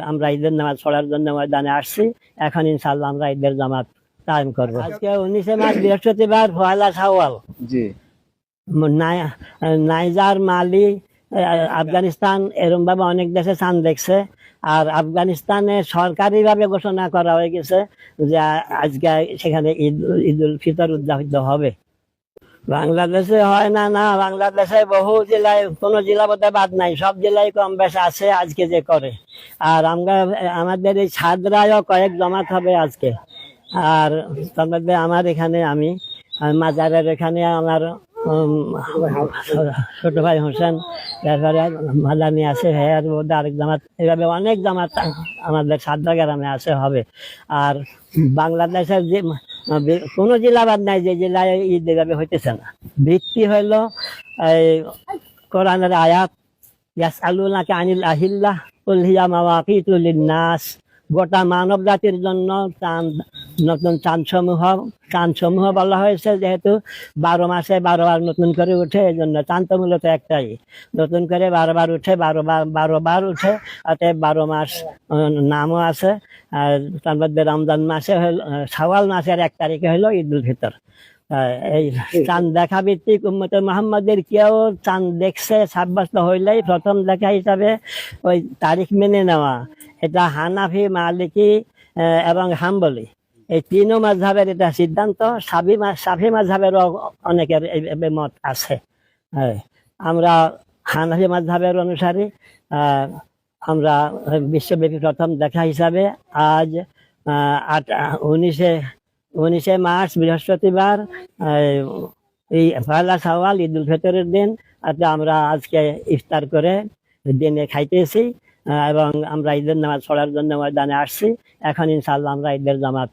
আমরা ঈদের নামাজ পড়ার জন্য ময়দানে আসছি। এখন ইনশাআল্লাহ আমরা ঈদের জামাত কায়েম করবো। আজকে 19 মার্চ বৃহস্পতিবার, পয়লা শাওয়াল। জি। নাইজার, মালি, আফগানিস্তান এরকম ভাবে অনেক দেশে চাঁদ দেখছে। আর আফগানিস্তানে সরকারি ভাবে ঘোষণা করা হয়ে গেছে যে আজকে সেখানে ঈদুল ফিতর উদযাপিত হবে। বাংলাদেশে হয় না, না বাংলাদেশে বহু জেলায়, কোনো জেলা বোধহয় বাদ নাই, সব জেলায় কম বেশ আছে আজকে যে করে। আর আমাদের এই ছাদরায়ও কয়েক জমাত হবে আজকে। আর তার মধ্যে আমার এখানে আমি মাজারের এখানে আমার ছোট ভাই হোসেন, তারপরে মাদানি আছে, ভাইয়ার মধ্যে আরেক জামাত, এভাবে অনেক জামাত আমাদের সাদরা গ্রামে আছে হবে। আর বাংলাদেশের যে কোনো জেলা বাদ নাই যে জেলায় ঈদ এভাবে হইতেছে না। ভিত্তি হইল এই কোরআনের আয়াত, ইয়াসআলুনাকা আনিল আহিল্লাহ কুল হিয়া মাওয়াকিতু লিন-নাস। গোটা মানব জাতির জন্য নতুন চাঁদ সমূহ বলা হয়েছে, যেহেতু 12 মাসে 12 বার নতুন করে উঠে, এই জন্য চাঁদ তো মূলত একটাই, নতুন করে 12 বার উঠে, 12 বার উঠে, অতএব 12 মাস নামও আছে। আর তার মধ্যে রমজান মাসে শাওয়াল মাসের 1 তারিখে হলো ঈদুল ফিতর। এই চাঁদ দেখা ভিত্তিক উম্মতে মুহাম্মাদের কেউ চাঁদ দেখছে সাব্যস্ত হইলেই প্রথম দেখা হিসাবে ওই তারিখ মেনে নেওয়া। এটা হানাফি, মালিকি এবং হাম্বলি এই 3 মাযহাবের এটা সিদ্ধান্ত। শাফি মাযহাবেরও অনেকের এই মত আছে। আমরা হানাফি মাযহাবের অনুসারী। আমরা বিশ্বব্যাপী প্রথম দেখা হিসাবে আজ 19 মার্চ বৃহস্পতিবার, এই পয়লা শাওয়াল ঈদুল ফিতরের দিন, আমরা আজকে ইফতার করে দিনে খাইতেছি এবং আমরা ঈদের নামাজ পড়ার জন্য ময়দানে আসছি। এখন ইনশাআল্লাহ আমরা ঈদের জামাত